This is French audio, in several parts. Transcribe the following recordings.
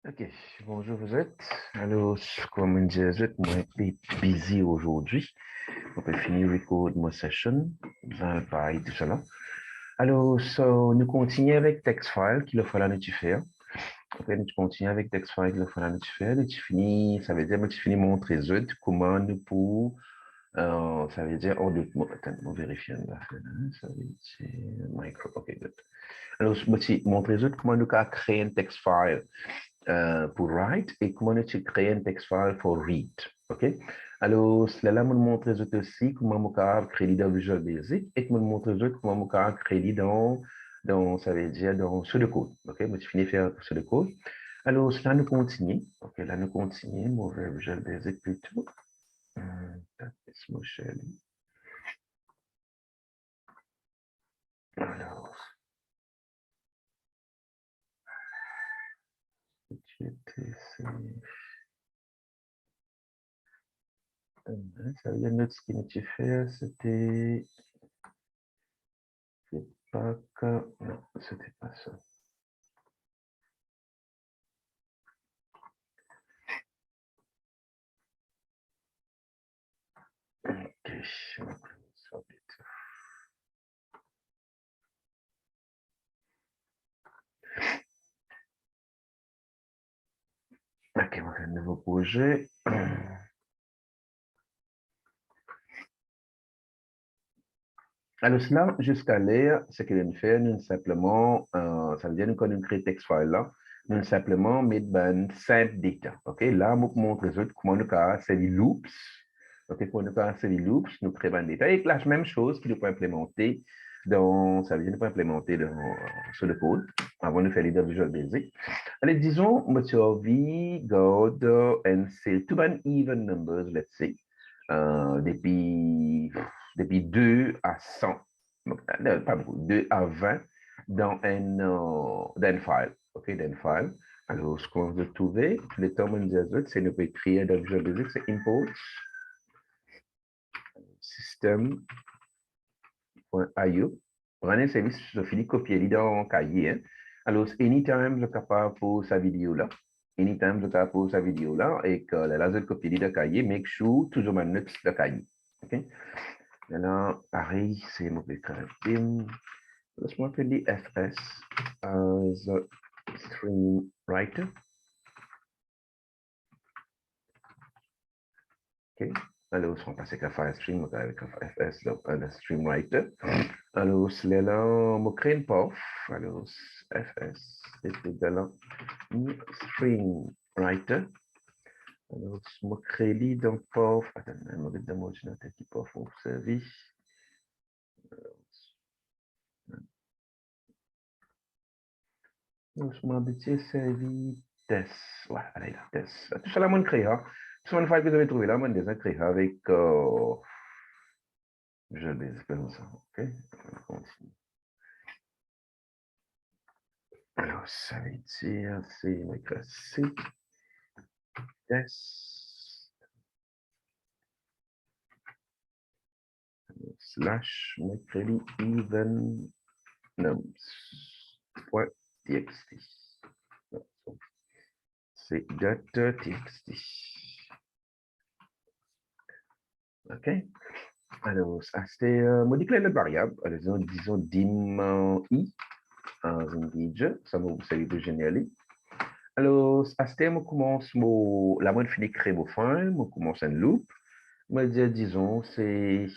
Ok, bonjour vous êtes. Alors, comme on dit, vous êtes moins busy aujourd'hui. On peut finir record mon session. Vous avez parlé de cela. Alors, nous continuons avec TextFile qu'il faut la notifier. Après, nous continuons avec TextFile qu'il faut la notifier. Nous finissons, ça veut dire, nous finissons montrer comment nous pour, ça veut dire, attends, on vérifie. Ça veut dire, micro, ok, good. Alors, montrer comment nous créer un TextFile. Pour write et comment tu crées un text file pour read. OK? Alors, cela me montre aussi comment je créer dans Visual Basic et me montre comment je créer ça veut dire, dans ce de code. OK? Je finis de faire ce de code. Alors, cela nous continue. OK? Là, nous continue. Moi, je vais Visual Basic plutôt. Alors, ça veut dire notre ce qu'il tu faire, c'était pas que non, c'était pas ça. Ok, ok, on fait un nouveau projet. Alors, cela, jusqu'à l'air, ce que nous fait, nous simplement, ça veut dire que nous créons texte file là, nous simplement mettre ben simple data. OK, là, je vous montre les autres comment nous créons ces loops. OK, pour nous créer ces loops, nous créons un data. Et la même chose que nous pouvons implémenter dans, ça veut dire nous pouvons implémenter sur le code avant de faire les Visual Basic. Allez, disons, V, God, and c'est tout ben even numbers, let's say, depuis 2 à 100, pas beaucoup, 2 à 20 dans un file. OK, dans un file. Alors, ce qu'on veut trouver, les termes c'est nous pouvons créer dans Visual Basic, c'est import system.io. Prenez un service, je finis copier dans le cahier. Hein. Alors, anytime, je suis capable pour sa vidéo là. Anytime, je suis capable pour sa vidéo là. Et que là, je copie dans le cahier, make sure toujours ma note le cahier. OK? Maintenant, pareil, c'est mon team. Laisse-moi appeler FS as a stream writer. OK. Alors, on va passer qu'à faire stream avec FS, le stream writer. Alors, c'est là, on crée une POF. Alors, FS est égal à stream writer. Alors, je crée dans POF. Attends, je vais dans mon ordinateur qui POF au service. Je m'habitue service test. Ouais, allez là, test. Tout ça là, mon crée. Tout ça, une fois que vous avez trouvé là, mon déjà créé avec. Je les comme ça. OK? On continue. Alors, ça veut dire, c'est classique. Test. Slash mercredi even nums.txt. C'est get.txt. OK? Alors, c'est modifier notre variable. Alors, disons dim i en integer. Ça va vous servir de générer. Alors, à ce terme, commence la mode finit créer mon file, je commence un loop. Je dire, disons, c'est.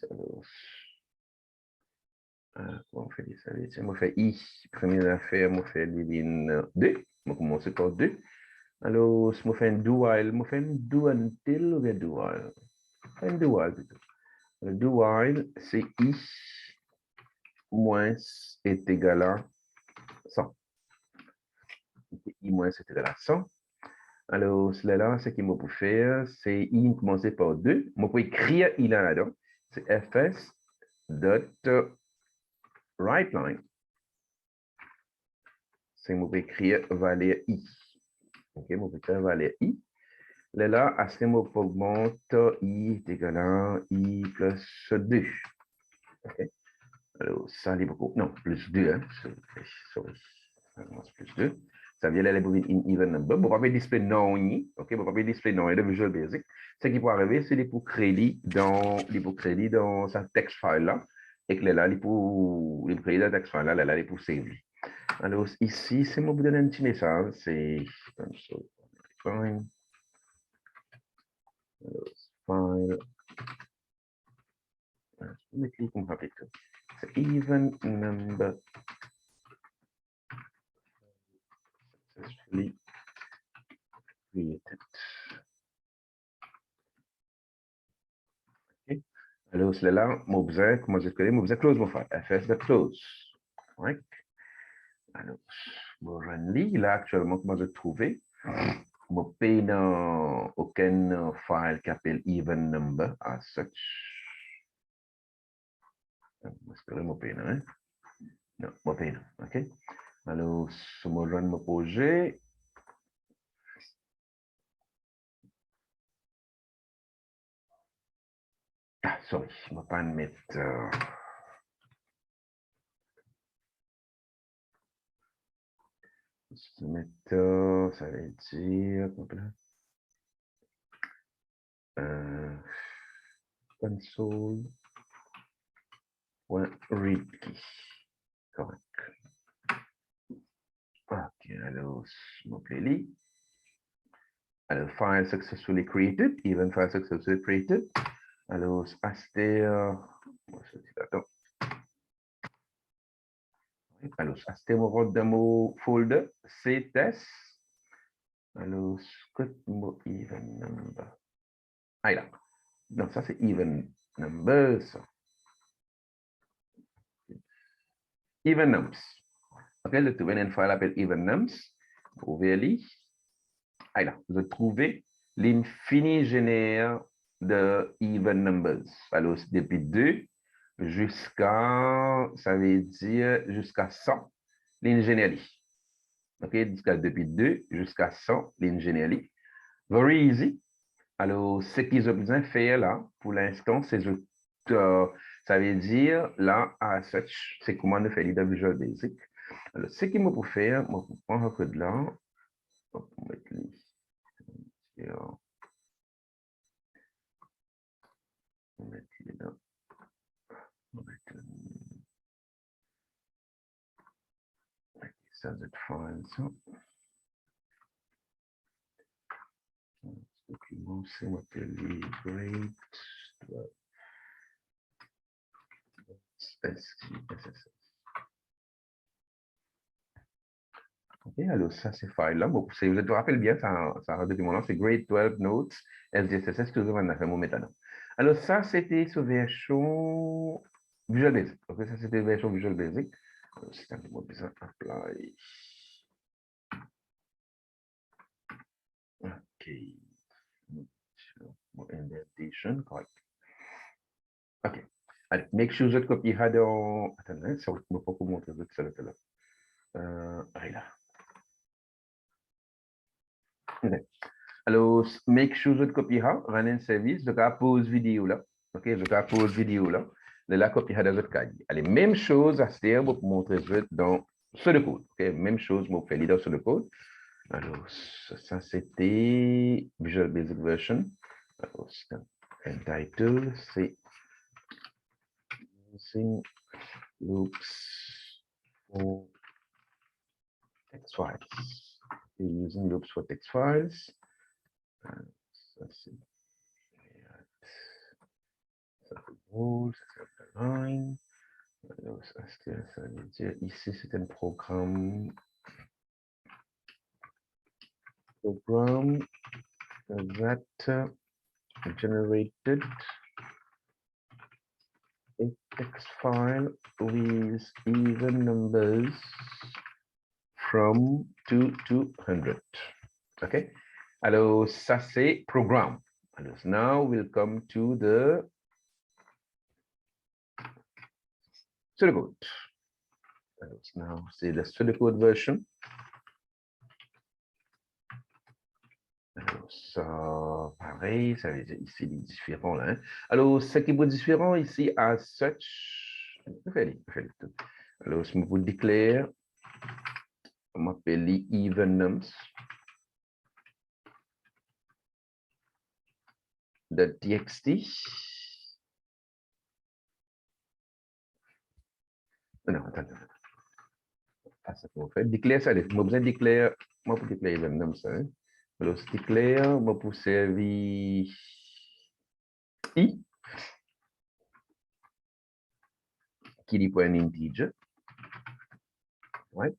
Comment on fait ça? Je fais i, première affaire, je fais ligne 2. Je commence par 2. Alors, je fais un do while, je fais un do until ou bien do while. Un do while plutôt. Le do while, c'est i moins est égal à 100. I moins est égal à 100. Alors, cela, ce qu'il me peut faire, c'est i commencer par 2. Je peux écrire i là-dedans. C'est fs dot write line. C'est je peux écrire valeur i. OK, je peux écrire valeur i. Là, à ce moment, on augmente i est égal à i plus 2. OK. Alors, ça, il beaucoup. Non, plus 2. Hein. Sorry. plus 2. Ça vient là pour une even number. Vous pouvez display non, ok? Vous pouvez display non de Visual Basic. Ce qui peut arriver, c'est pour créer dans sa text file là. Et que là, il pour créer dans text file là, là, il pour save. Alors, ici, c'est moi vous donner un petit message. C'est fine. File. C'est even number successfully created. Okay. Alors, c'est là, mon besoin, comment j'écris, mon besoin close mon file. fs.close. Ouais. Alors, mon run là, actuellement, comment je trouvé, mon pays dans aucun file qui appelle even number as such. J'espère mon pays, hein? Non, mon pays, ok. Alors, sur mon run, mon projet, ah, sorry, je ne vais pas mettre. Ça veut dire. Console.read key. Correct. Ok, alors, mon playlist. Alors, file successfully created, even file successfully created. Alors, Aster. Attends. Alors, Aster, mon dans mon folder, c'est test. Alors, script mon even number. Ah, là. Non, ça, c'est even number, ça. Even nums. Ok, le trouver un file appelle even nums. Vous verrez. Ah, là, vous trouvez l'infini génère de even numbers. Alors, depuis 2 jusqu'à, ça veut dire jusqu'à 100, l'ingénierie. OK, depuis 2 jusqu'à 100, l'ingénierie. Very easy. Alors, ce qu'ils ont besoin de faire là, pour l'instant, c'est ça veut dire là, as such, c'est comment on fait l'idée Visual Basic. Alors, ce qu'il me faut faire, je vais prendre un code là, on va mettre là. Ça doit être fine, ça. Ce document, c'est m'appeler great. Ok, alors ça, c'est file là. Bon, si vous vous rappelez bien, ça document c'est grade 12 notes, SDSS, que vous avez fait mon méthode. Alors ça, c'était sur version Visual Basic. Ok, ça, c'était version Visual Basic. C'est un peu besoin apply. Ok. Indentation, correct. Ok. Allez, make sure que copie had dans. Attendez, ça ne va pas vous montrer ça là. Là. Okay. Alors, make sure que copie had, run un service, je vais pause vidéo là. Ok, je vais pause vidéo là. La copie had dans votre cas. Allez, même chose à faire pour montrer dans ce le code. Ok, même chose pour faire dans ce le code. Alors, ça c'était Visual Basic Version. Alors, un title, c'est using loops for text files. Using loops for text files. Ça c'est rule, ça c'est line. Alors, ça veut dire ici c'est un programme that generated a text file with even numbers from 2 to 100. OK? Alors, ça, c'est programme. Alors, now we'll come to the pseudocode. Alors, now, c'est la pseudocode version. Alors, ça, pareil, ça veut dire ici, les différents là. Hein? Alors, ce qui est différent ici, as such, alors, je vous déclare m'appelle even nums. .txt. Non, attends. Ah, ça peut faire. Déclare ça. Moi, besoin de déclare. Moi, pour déclarer even nums, ça. Alors, déclare, moi, pour servir i, qui est pour un integer. Ouais.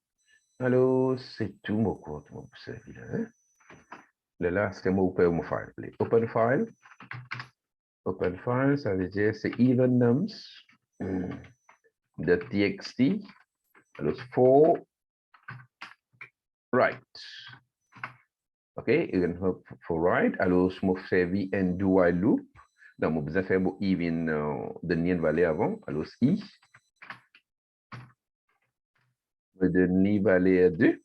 Alors, c'est tout, mon cours, pour servir là. Là, c'est moi, open mon file. Open file. Open file, ça veut dire c'est even nums. .txt. Alors, for right. OK, even for right. Alors, je me servi un do while loop. Donc, je besoin faire mon even donner une valeur avant. Alors, i. Je donne valeur 2.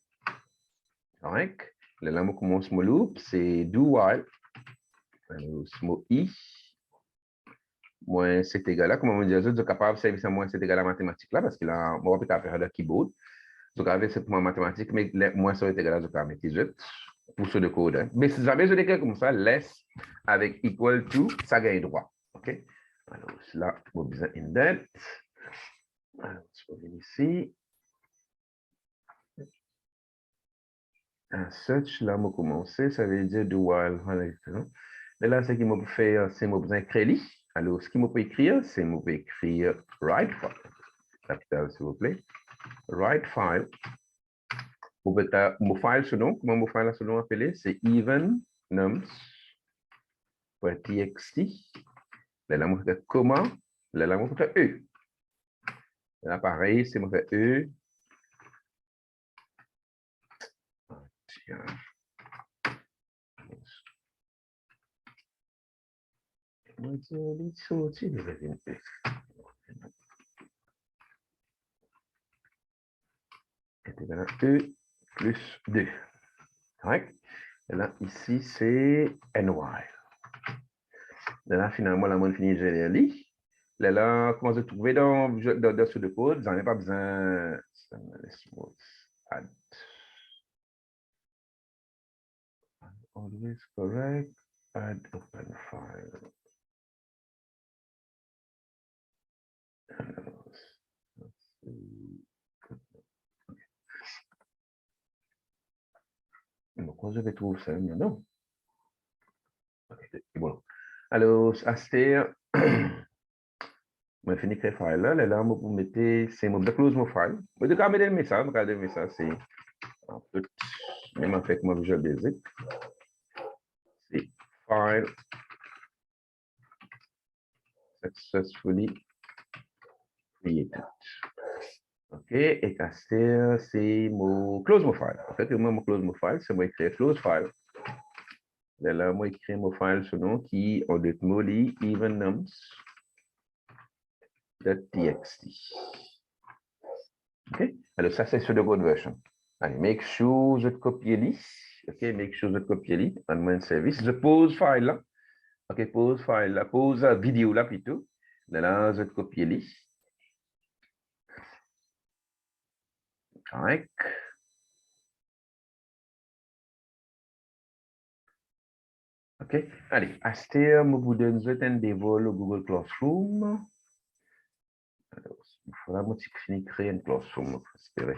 Correct. Là, je commence mon loop. C'est do while. Alors, mon i. Moins c'est égal à, comment on dit, je suis capable de servir ça moins c'est égal à mathématique là, parce que là, on va faire le keyboard. Donc, avec ce point mathématique, mais moins ça est égal à ce que je pour ce de code. Hein. Mais si jamais je l'écris comme ça, laisse avec equal to, ça gagne droit. OK? Alors, là, on a besoin indent. Alors, je vais venir ici. Un search, là, on commencer, ça veut dire do while. Et là, ce qui m'a fait, c'est mon besoin créer. Alors, ce qui m'a peut écrire, c'est mon peut écrire write file. Capital, s'il vous plaît. Write file. Mon file, ce nom, comment mon file, ce nom appelé, c'est even nums.txt. Là, on fait comment? Là, on fait E. Là, pareil, c'est on fait E. Tiens. Moi, je vais sortir de la E. E plus 2. Correct? Et là, ici, c'est NY. Là, finalement, la monde finit de lire. Là, comment se trouver dans ce de code? Vous n'en avez pas besoin. Add. Always correct. Add open file. Pourquoi je vais trouver ça? Non. Okay, bon. Alors, Aster, je finis créer file là. Là, vous mettez, c'est mon close mon file. Vous devez mettre le message, regardez le message, c'est en fait, même avec mon Visual Basic. C'est file successfully created. OK, et Aster, c'est mon close mon file. En fait, moi, mon close mon file, c'est moi écrire close file. Là, moi écrire mon file ce nom qui, en deux mots, lit even nums.txt. OK? Alors, ça, c'est sur le code version. Allez, make sure je copie les. OK, make sure je copie les. On my service. Je pose file là. OK, pause file là. Pause vidéo là plutôt. Là, je copie les. Correct. OK. Allez, à ce terme, vous donne un dévol au Google Classroom. Alors, il faudra que je crée un Classroom, espérer.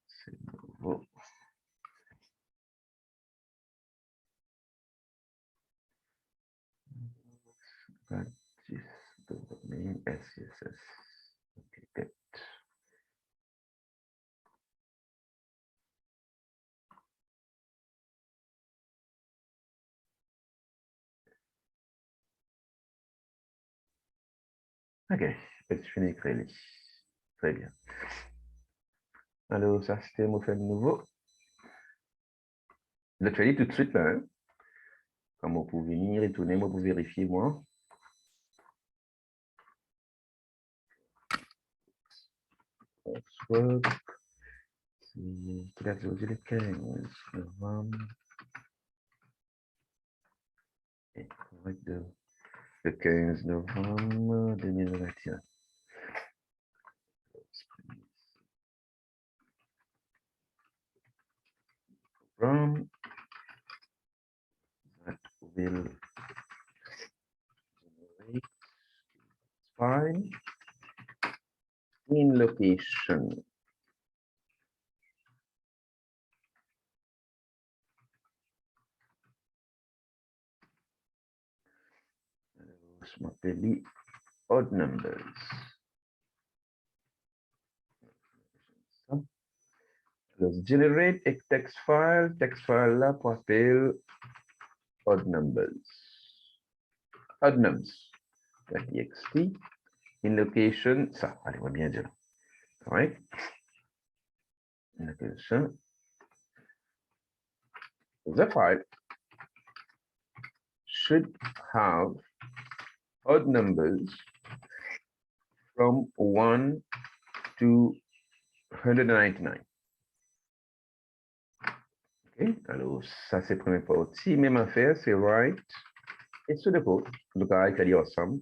C'est nouveau. Domaine SCSS. OK. OK, je finis créer. Très bien. Alors, ça, c'était mon fait de nouveau. Je le fais tout de suite, là. Hein? Comment pour venir et tourner, moi, pour vérifier, moi. Soit, c'est le 15 novembre. Et correct de le 15 novembre 2021. From that will generate file in location. Je m'appelle odd numbers. Let's generate a text file là pour appeler odd numbers. Odd numbers. .txt in location, ça, allez, on va bien dire. Right? In location. The file should have odd numbers from 1 to 199. OK, alors ça c'est la première partie. Même affaire, c'est write et sur le code. Donc, I can awesome.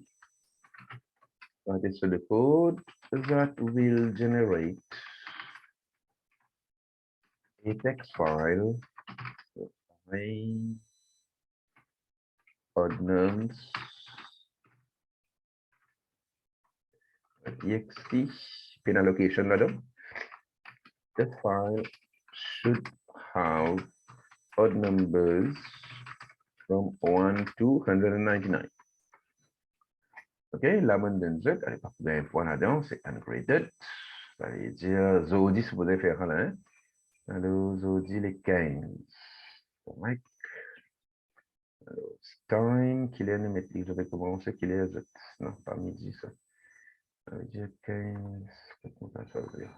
Write it to the code that will generate a text file. Odd numbers. .txt. Pin allocation là-dedans. The file should have odd numbers from 1 to 199. OK, la bonne Z, allez, pas un point là-dedans, c'est ungraded. Ça veut dire, Zodi, si vous allez faire là, hein? Alors, Zodi, les 15. Alors, time, qu'il est numétique, je vais commencer, qu'il est Z. Non, pas midi, ça. Ça veut dire 15. Ça veut dire.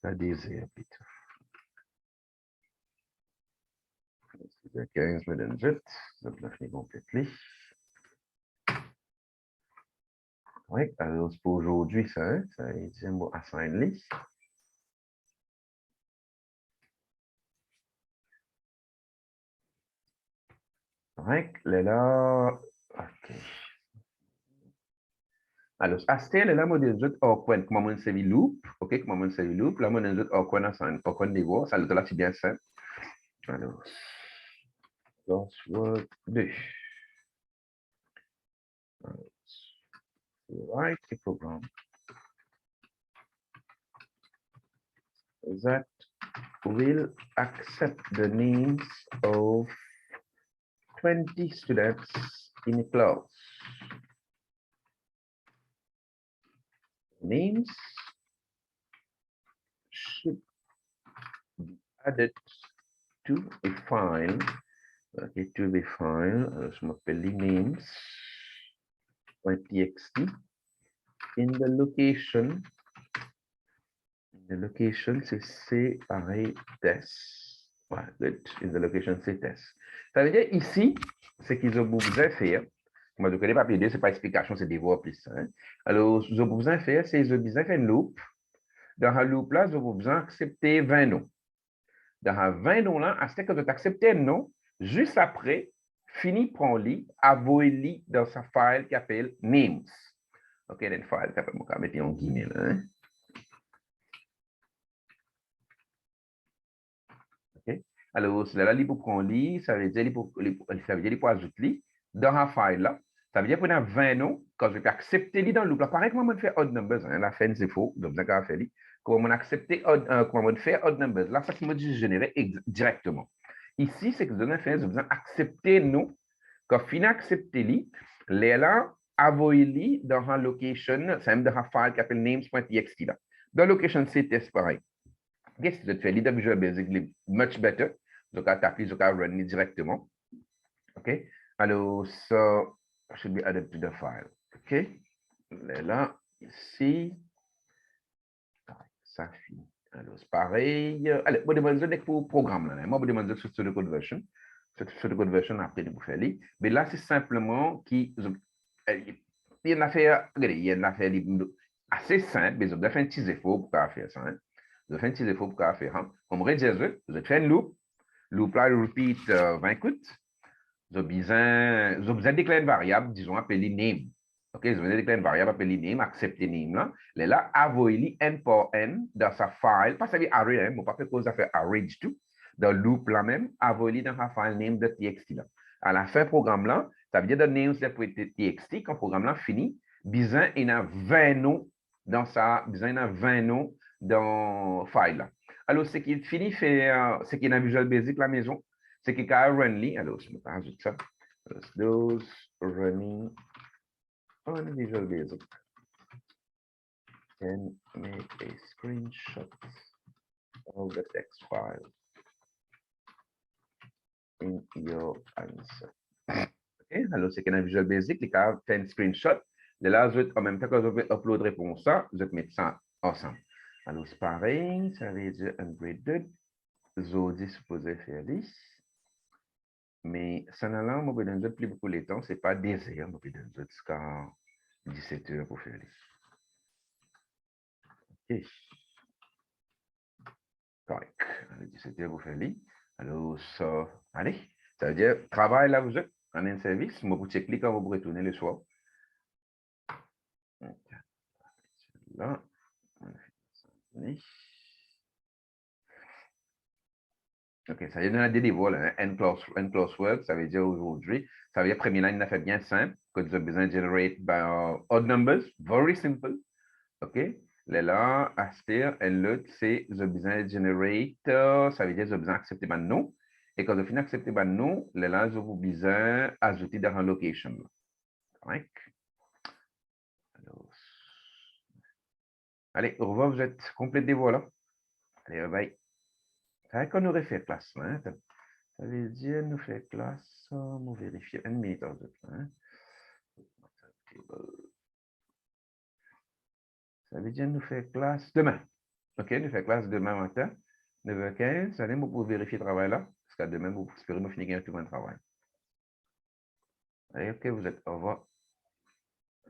Ça désire, plutôt. 15 million Z, ça peut finir complètement. Oui, alors c'est pour aujourd'hui, ça, hein? Ça veut dire, bon, assign list. Right, là, OK. Alors, astel là, modèle de Orquen, comment on sait loop, OK, comment on sait loop, là, modèle de Orquen à ça, Orquen niveau, ça, là, c'est bien simple. Alors, password 2. Write a program that will accept the names of 20 students in a class. Names should be added to a file. Okay, to the file, je m'appelle les names.txt. In the location, c'est C pareil test. Ouais, good. In the location, c'est test. Ça veut dire ici, ce qu'ils ont besoin de faire, moi je connais pas P2, c'est pas explication, c'est devoir plus. Hein? Alors, ce qu'ils ont besoin de faire, c'est qu'ils ont besoin de faire une loop. Dans la loop là, ils ont besoin d'accepter 20 noms. Dans la 20 noms là, à ce que tu acceptes un nom, juste après, fini prend-li, avoue-li dans sa file qui s'appelle names. OK, then file qui s'appelle, on va mettre en guillemets là. Hein? OK. Alors, là, il pour prendre li, ça veut dire il pour ajouter dans la file là. Ça veut dire qu'on a 20 noms, quand je peux accepter li dans le loop. Là, pareil, comment on fait odd numbers, hein? La fin, c'est faux, donc ça va faire li. Comment on accepter comment on fait odd numbers. Là, ça qui me dit générer directement. Ici, c'est que je donne fait, je besoin accepter nous. Quand on finit accepter li, là, avoyer li dans la location, c'est même dans la file qui s'appelle names.txt là. Dans la location, c'est test pareil. Qu'est-ce que tu fais? L'idée Visual Basic est much better. Donc, à taper, donc à run directement. OK? Alors, so should be added to the file. OK? Là, ici, ça finit. Alors, c'est pareil. Allez, je vais demander pour le programme. Là. Moi, je vais demander sur le code version. Sur le code version, après, vous faire. Mais là, c'est simplement qu'il y a une affaire, regardez, il y a une affaire assez simple, mais vous avez fait un petit effort pour faire ça. Hein? Vous avez fait un petit effort pour faire. Hein? On me redit, vous avez fait une loop. Loop là, repeat 20 coups. Vous avez besoin de déclarer une variable, disons, appelée name. OK, vous avez déclarer une variable appelée name, accepter name là. Là, envoyez n pour n dans sa file, pas ça veut array, hein, pas fait cause à faire array du tout. Dans le loop là même, envoyez dans sa file name.txt là. À la fin programme là, ça veut dire de name.txt, quand le programme là finit, besoin il y a 20 noms dans sa, besoin il y a 20 noms dans file là. Alors, ce qui finit fait, ce qui est dans Visual Basic la maison, c'est qu'il y a runly. Alors, je me rajoute ça. Those running on Visual Basic can make a screenshot of the text file in your answer. OK, alors c'est qu'il y a Visual Basic, il y a fait un screenshot. Là, en même temps que vous upload réponse ça, vous mettez ça ensemble. Alors, c'est pareil, ça veut dire ungraded. Zodi supposé faire 10. Mais ça n'a pas besoin plus beaucoup de temps, ce n'est pas désir, je besoin jusqu'à 17 heures pour faire. OK. Correct. 17 heures pour faire. Alors, ça, allez, ça veut dire, travail là, vous êtes en un service, moi, vous checkez quand vous retournez le soir. Là, OK, ça veut dire des dévoiles, hein? N-clause work, ça veut dire aujourd'hui, ça veut dire première ligne, on fait bien simple, que vous avez besoin de generate by odd numbers, very simple. OK? Là, aspire, et l'autre, c'est the besoin generate, ça veut dire the besoin accepter ma nom. Et quand je finis accepter ma nom, là, je vous besoin ajouter dans la location. Correct? Alors, allez, au revoir, vous êtes complété, voilà. Allez, bye. C'est vrai qu'on aurait fait classe, hein? Ça veut dire nous fait classe, on va vérifier une minute, hein? Ça veut dire nous fait classe demain. OK, nous fait classe demain matin, 9h15. Allez, vous pouvez vérifier le travail là, parce qu'à demain, vous espérez nous finir tout le travail. Allez, OK, vous êtes, au revoir.